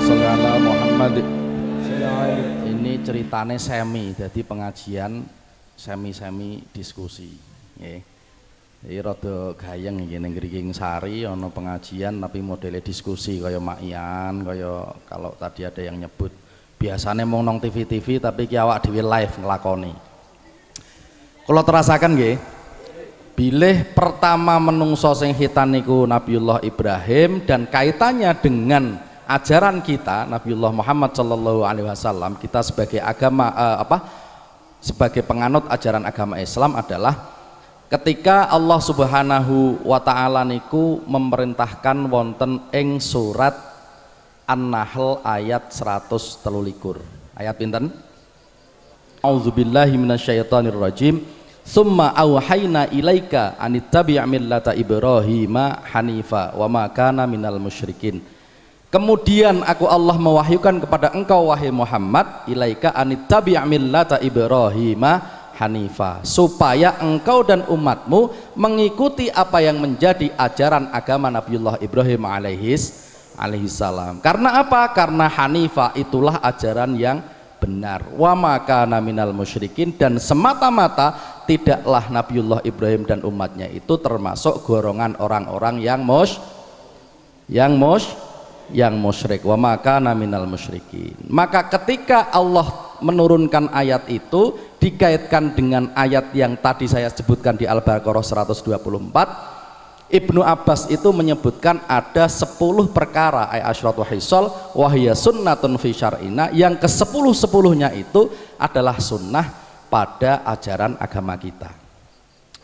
sholli ala Muhammad. Ini ceritane semi, jadi pengajian semi diskusi. Nggih. Iki rada gayeng iki ning Ngriking Sari ana pengajian tapi modelnya diskusi kaya makian, kaya kalau tadi ada yang nyebut biasanya mau nong TV tapi ki awak dhewe live nglakoni. Kula terasaken nggih. Bilih pertama menungso sing hitan niku Nabiullah Ibrahim dan kaitannya dengan ajaran kita Nabiullah Muhammad sallallahu alaihi wasallam, kita sebagai agama sebagai penganut ajaran agama Islam adalah ketika Allah Subhanahu wa taala niku memerintahkan wonten ing surat An-Nahl ayat 123. Ayat pinten? A'udzubillahi minasyaitonirrajim. Summa auhayna ilaika anittabi' millata Ibrahima hanifa wa ma kana minal musyrikin. Kemudian aku Allah mewahyukan kepada engkau wahai Muhammad ilaika anittabi' millata Ibrahima hanifa, supaya engkau dan umatmu mengikuti apa yang menjadi ajaran agama Nabiullah Ibrahim alaihissalam. Karena apa? Karena hanifa itulah ajaran yang benar. Wa maka minal musyrikin, dan semata-mata tidaklah Nabiullah Ibrahim dan umatnya itu termasuk golongan orang-orang yang musyrik. Wa maka minal musyrikin. Maka ketika Allah menurunkan ayat itu dikaitkan dengan ayat yang tadi saya sebutkan di Al-Baqarah 124, Ibnu Abbas itu menyebutkan ada 10 perkara asyratu hisal wahya sunnatun fi syar'ina, yang ke-10-10-nya itu adalah sunnah pada ajaran agama kita.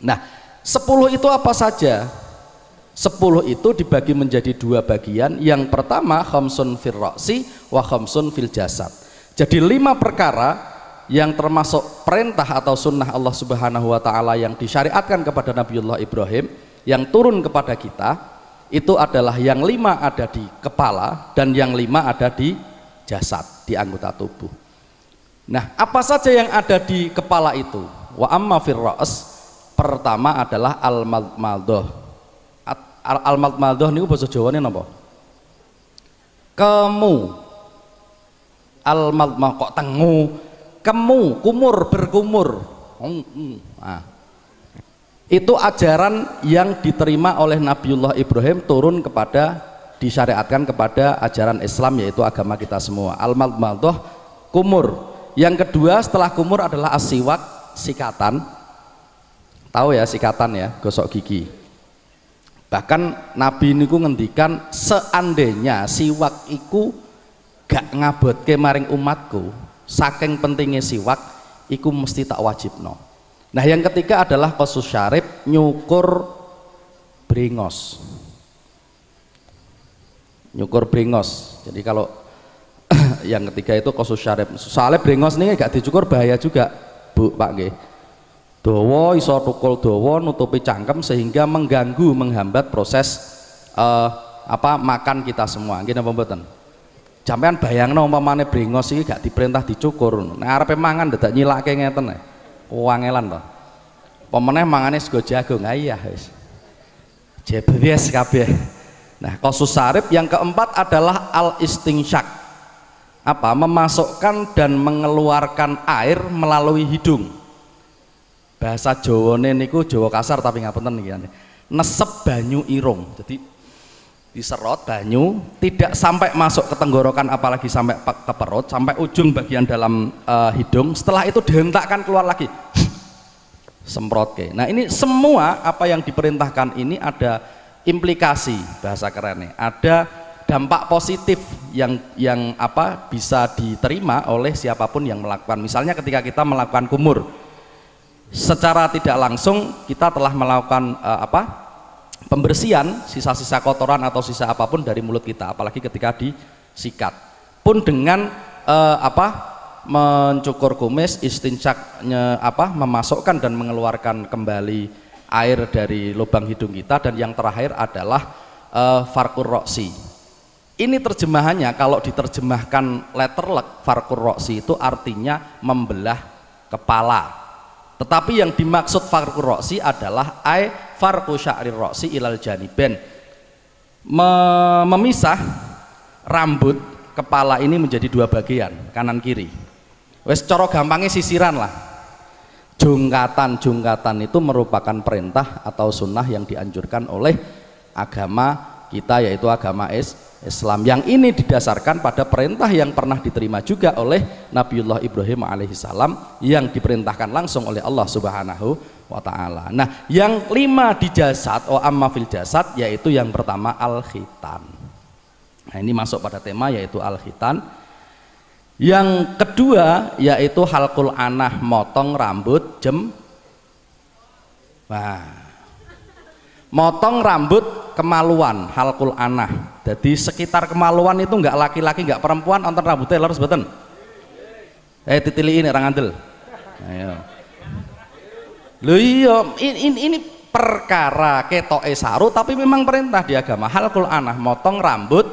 Nah, 10 itu apa saja? 10 itu dibagi menjadi 2 bagian. Yang pertama khamsun fil ra'si wa khamsun fil jasad. Jadi 5 perkara yang termasuk perintah atau sunnah Allah Subhanahu wa taala yang disyariatkan kepada Nabiullah Ibrahim yang turun kepada kita, itu adalah yang 5 ada di kepala dan yang 5 ada di jasad, di anggota tubuh. Nah, apa saja yang ada di kepala itu? Wa amma fir ra's, pertama adalah al-madmadah. Al-madmadah niku basa Jawane napa? Kemu. Al-madmah kok tengu. Kemu, kumur, berkumur. Nah, itu ajaran yang diterima oleh Nabiullah Ibrahim turun kepada, disyariatkan kepada ajaran Islam, yaitu agama kita semua. Al-madmadah, kumur. Yang kedua setelah kumur adalah asiwak, sikatan. Tahu ya sikatan ya, gosok gigi. Bahkan Nabi niku ngendikan seandainya siwak iku gak ngabotke maring umatku, saking pentingnya siwak iku mesti tak wajibno. Nah, yang ketiga adalah qasus syarib, nyukur bringos. Nyukur bringos. Jadi kalau yang ketiga itu qasus syarib. Soalnya bringos ini gak dicukur bahaya juga, Bu, Pak nggih. Dawa iso tukul dawa nutupi cangkem sehingga mengganggu, menghambat proses makan kita semua. Nggih napa mboten? Sampeyan bayangno umpamane bringos iki gak diperintah dicukur. Nek arepe mangan dadak nyilake ngeten ae. Wangelan to. Pemeneh mangane sego jagung, iya wis. Jebes kabeh. Nah, qasus syarib yang keempat adalah al-istinsyak. Memasukkan dan mengeluarkan air melalui hidung. Bahasa Jawane niku Jawa kasar tapi ngapunten niki. Nesep banyu irung. Jadi diserot banyu tidak sampai masuk ke tenggorokan apalagi sampai ke perut, sampai ujung bagian dalam hidung. Setelah itu dihentakkan keluar lagi. Semprot ke. Nah, ini semua apa yang diperintahkan ini ada implikasi, bahasa kerennya. Ada dampak positif yang bisa diterima oleh siapapun yang melakukan. Misalnya ketika kita melakukan kumur, secara tidak langsung kita telah melakukan pembersihan sisa-sisa kotoran atau sisa apapun dari mulut kita, apalagi ketika disikat. Pun dengan mencukur kumis, istinsyaknya memasukkan dan mengeluarkan kembali air dari lubang hidung kita, dan yang terakhir adalah farqur roksi. Ini terjemahannya, kalau diterjemahkan letterlek, farqur roksi itu artinya membelah kepala. Tetapi yang dimaksud farqur roksi adalah farqu sya'rir roksi ilal janiben, memisah rambut kepala ini menjadi dua bagian, kanan kiri. Wes cara gampangnya sisiran lah. Jungkatan itu merupakan perintah atau sunnah yang dianjurkan oleh agama kita, yaitu agama Islam, yang ini didasarkan pada perintah yang pernah diterima juga oleh Nabiullah Ibrahim alaihissalam, yang diperintahkan langsung oleh Allah Subhanahu wa ta'ala. Nah, yang 5 di jasad, amma fil jasad, yaitu yang pertama al-khitan. Nah, ini masuk pada tema yaitu al-khitan. Yang kedua yaitu halqul anah, motong rambut motong rambut kemaluan, halqul anah. Jadi sekitar kemaluan itu enggak laki-laki enggak perempuan onten rambutnya lurus mboten. Titili ini orang andel. Ayo. Lho iya, ini perkara ketoke saru tapi memang perintah di agama, halqul anah, motong rambut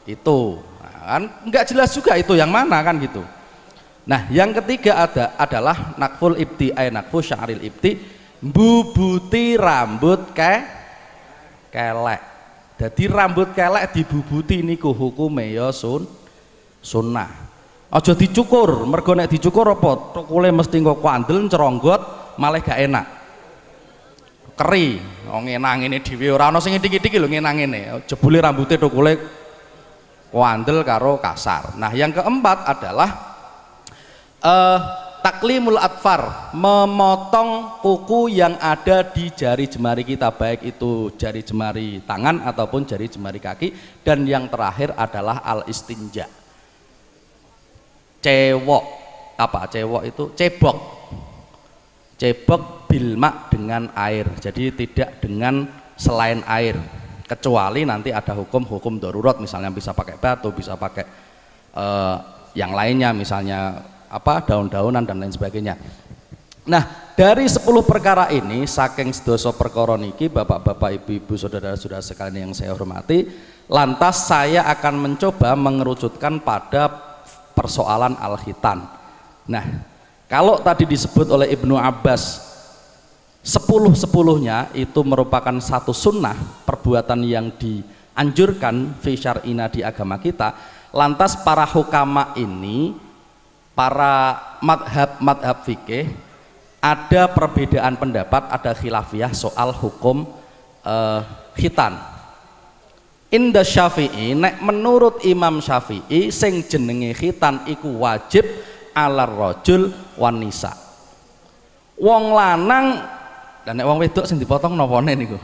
itu. Kan nggak jelas juga itu yang mana kan gitu. Nah, yang ketiga adalah nakful ibti, nakfu sya'ril ibti, bubuti rambut kelek. Jadi rambut kelek dibubuti niku hukume ya sunnah. Aja dicukur, mergo nek dicukur apa tukule mesti engko kuandel ceronggot malah gak enak. Keri, ngenang ngene dhewe ora ana sing ngitik-itik lho ngenang ngene. Jebule rambute tukule kuandel karo kasar. Nah, yang keempat adalah taklimul atfar, memotong kuku yang ada di jari jemari kita, baik itu jari jemari tangan ataupun jari jemari kaki. Dan yang terakhir adalah al istinja, cewok itu cebok bilmak dengan air, jadi tidak dengan selain air, kecuali nanti ada hukum darurat, misalnya bisa pakai batu, bisa pakai yang lainnya, misalnya daun-daunan dan lain sebagainya. Nah, dari 10 perkara ini, saking sedoso perkara niki, bapak-bapak, ibu-ibu, saudara-saudara sekalian yang saya hormati, lantas saya akan mencoba mengerucutkan pada persoalan al-khitan. Nah, kalau tadi disebut oleh Ibnu Abbas 10-10-nya itu merupakan satu sunnah, perbuatan yang dianjurkan fi syar'ina, di agama kita. Lantas para hukama ini, para madhab fikih, ada perbedaan pendapat, ada khilafiyah soal hukum khitan. Inda Syafi'i, nek menurut Imam Syafi'i, sing jenenge khitan iku wajib alar rajul wan nisa. Wong lanang dan nek wong wedok sing dipotong nopone niku.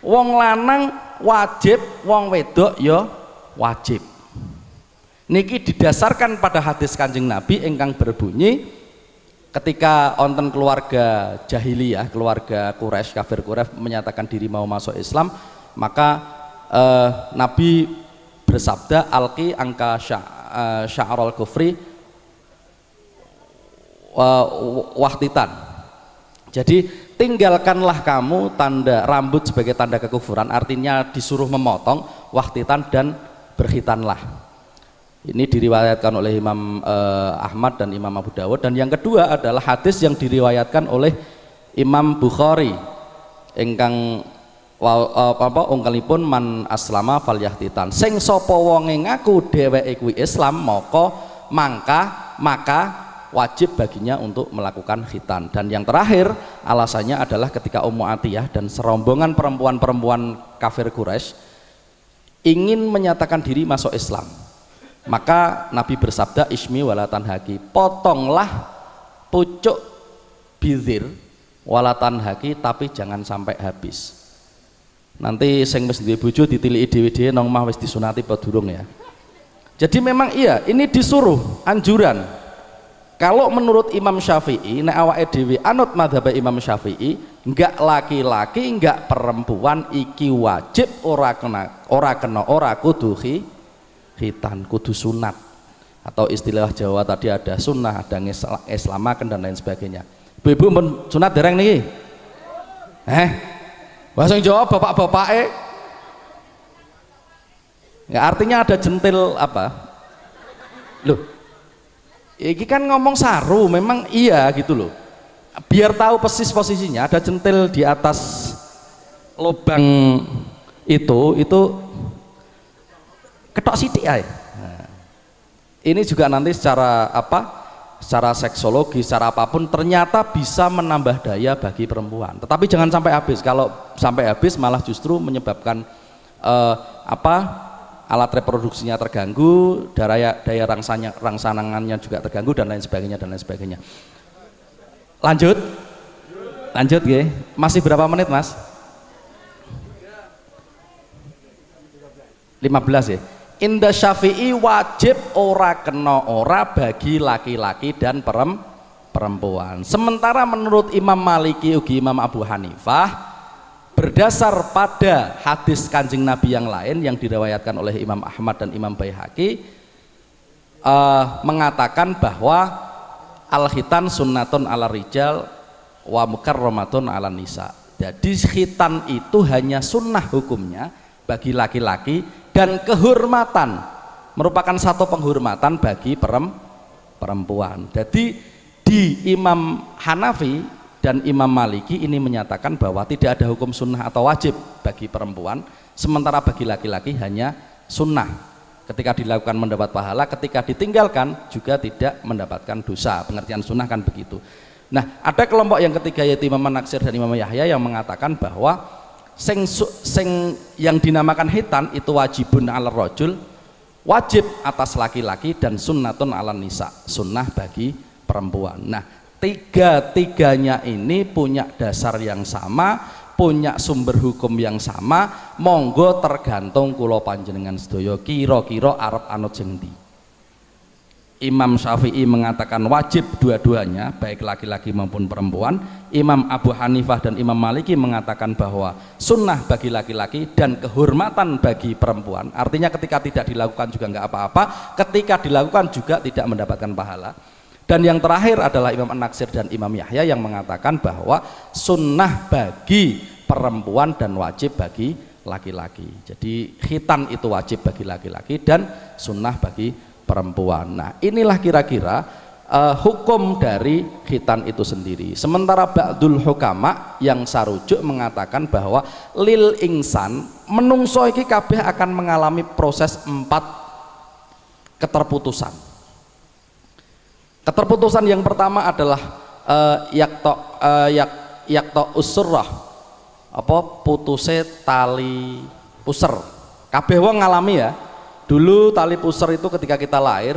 Wong lanang wajib, wong wedok ya wajib. Niki didasarkan pada hadis Kanjeng Nabi ingkang berbunyi ketika onten keluarga jahiliyah, keluarga Quraisy, kafir Quraisy menyatakan diri mau masuk Islam, maka Nabi bersabda alqi angka sya'rul kufri wahtitan. Jadi tinggalkanlah kamu tanda rambut sebagai tanda kekufuran, artinya disuruh memotong, wahtitan, dan berkhitanlah. Ini diriwayatkan oleh Imam Ahmad dan Imam Abu Dawud. Dan yang kedua adalah hadis yang diriwayatkan oleh Imam Bukhari ingkang ungkalipun man aslama falyahtitan, sing sapa wonge ngaku dheweke kuwi Islam maka wajib baginya untuk melakukan khitan. Dan yang terakhir alasannya adalah ketika Ummu Atiyah dan serombongan perempuan-perempuan kafir Quraisy ingin menyatakan diri masuk Islam, maka Nabi bersabda ismi walatan haki, potonglah pucuk bizir walatan haki, tapi jangan sampai habis. Nanti sing wis duwe bojo ditiliki dhewe-dhewe nang omah wis disunati apa durung ya. Jadi memang iya, ini disuruh, anjuran. Kalau menurut Imam Syafi'i, nek awake dhewe anut mazhab Imam Syafi'i, enggak laki-laki enggak perempuan iki wajib ora kudu khitan, kudu sunat. Atau istilah Jawa tadi ada sunnah, ada ngeslamaken dan lain sebagainya. Ibu-ibu pun sunat dereng niki? Bahasa Jawa bapak-bapake. Ya, artinya ada jentil apa? Loh, ini kan ngomong saru, memang iya gitu loh. Biar tahu persis posisinya, ada centil di atas lubang itu ketok sidik ae. Nah, Ini juga nanti secara secara seksologi, secara apapun ternyata bisa menambah daya bagi perempuan. Tetapi jangan sampai habis. Kalau sampai habis malah justru menyebabkan alat reproduksinya terganggu, daya rangsangannya juga terganggu dan lain sebagainya. Lanjut ya. Masih berapa menit Mas? 15 ya. Indah Syafi'i wajib ora kena ora bagi laki-laki dan perempuan. Sementara menurut Imam Maliki ugi Imam Abu Hanifah, berdasar pada hadis Kanjeng Nabi yang lain yang diriwayatkan oleh Imam Ahmad dan Imam Baihaqi, mengatakan bahwa al-khitan sunnatun ala rijal wa mukarramatun ala nisa. Jadi khitan itu hanya sunnah hukumnya bagi laki-laki dan kehormatan, merupakan satu penghormatan bagi perempuan. Jadi di Imam Hanafi dan Imam Maliki ini menyatakan bahwa tidak ada hukum sunnah atau wajib bagi perempuan, sementara bagi laki-laki hanya sunnah. Ketika dilakukan mendapat pahala, ketika ditinggalkan juga tidak mendapatkan dosa. Pengertian sunnah kan begitu. Nah, ada kelompok yang ketiga yaitu Imam Natsir dan Imam Yahya yang mengatakan bahwa sing yang dinamakan hitan itu wajibun ala rajul, wajib atas laki-laki, dan sunnatun ala nisa, sunnah bagi perempuan. Nah, tiga-tiganya ini punya dasar yang sama, punya sumber hukum yang sama. Monggo tergantung kula panjenengan sedaya kira-kira arep anut sing ndi. Imam Syafi'i mengatakan wajib dua-duanya, baik laki-laki maupun perempuan. Imam Abu Hanifah dan Imam Maliki mengatakan bahwa sunnah bagi laki-laki dan kehormatan bagi perempuan. Artinya ketika tidak dilakukan juga nggak apa-apa, ketika dilakukan juga tidak mendapatkan pahala. Dan yang terakhir adalah Imam An-Natsir dan Imam Yahya yang mengatakan bahwa sunnah bagi perempuan dan wajib bagi laki-laki. Jadi khitan itu wajib bagi laki-laki dan sunnah bagi perempuan. Nah, inilah kira-kira hukum dari khitan itu sendiri. Sementara ba'dul hukama yang sarujuk mengatakan bahwa lil ingsan, menungso iki kabeh akan mengalami proses 4 keterputusan. Keterputusan yang pertama adalah yakto usurrah, putuse tali puser. Kabeh wong ngalami ya. Dulu tali pusar itu ketika kita lahir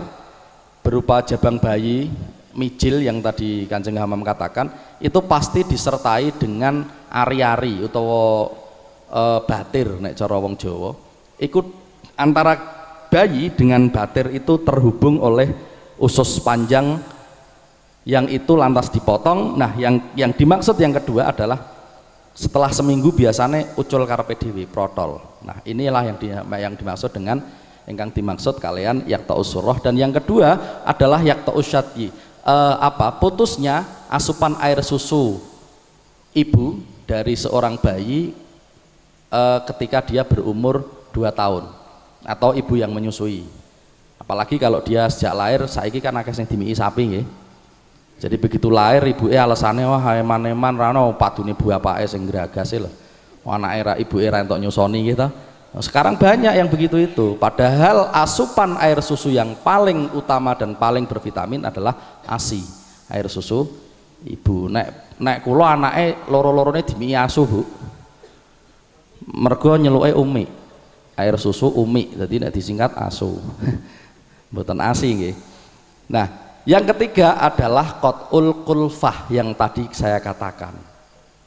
berupa jabang bayi mijil yang tadi Kanjeng Hamam katakan, itu pasti disertai dengan ari-ari utawa batir nek cara wong Jawa. Ikut antara bayi dengan batir itu terhubung oleh usus panjang yang itu lantas dipotong. Nah, yang dimaksud yang kedua adalah setelah seminggu biasanya ucul karepe dhewe protol. Nah, inilah yang dimaksud dengan ingkang dimaksud kalian yakta usurroh. Dan yang kedua adalah yakta usyadyi, putusnya asupan air susu ibu dari seorang bayi ketika dia berumur 2 tahun atau ibu yang menyusui. Apalagi kalau dia sejak lahir, saiki kan akeh sing dimiki sapi nggih. Jadi begitu lahir ibuke alasannya wah eman-eman rano padune bapake sing gragase lho. Anake ra ibuke ra entuk nyusoni gitu. Nah, sekarang banyak yang begitu itu, padahal asupan air susu yang paling utama dan paling bervitamin adalah ASI, air susu ibu. Nek kula anake loro-lorone dimiki asu, Bu. Mergo nyeluke umi. Air susu umi, jadi nek disingkat asu. Mboten ASI nggih. Nah, yang ketiga adalah qat'ul kulfah yang tadi saya katakan.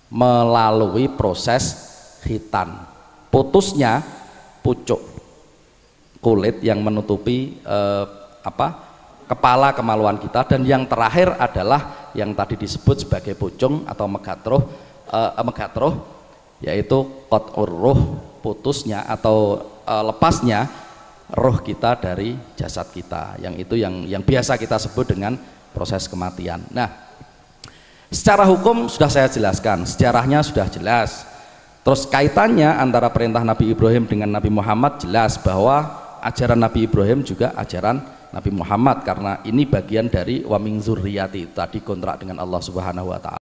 Melalui proses khitan. Putusnya pucuk kulit yang menutupi kepala kemaluan kita. Dan yang terakhir adalah yang tadi disebut sebagai pucung atau megatroh, yaitu qat'ur ruh, putusnya atau lepasnya roh kita dari jasad kita, yang itu yang biasa kita sebut dengan proses kematian. Nah, secara hukum sudah saya jelaskan, sejarahnya sudah jelas. Terus kaitannya antara perintah Nabi Ibrahim dengan Nabi Muhammad jelas bahwa ajaran Nabi Ibrahim juga ajaran Nabi Muhammad, karena ini bagian dari wa min dzurriyyati, tadi kontrak dengan Allah Subhanahu wa taala.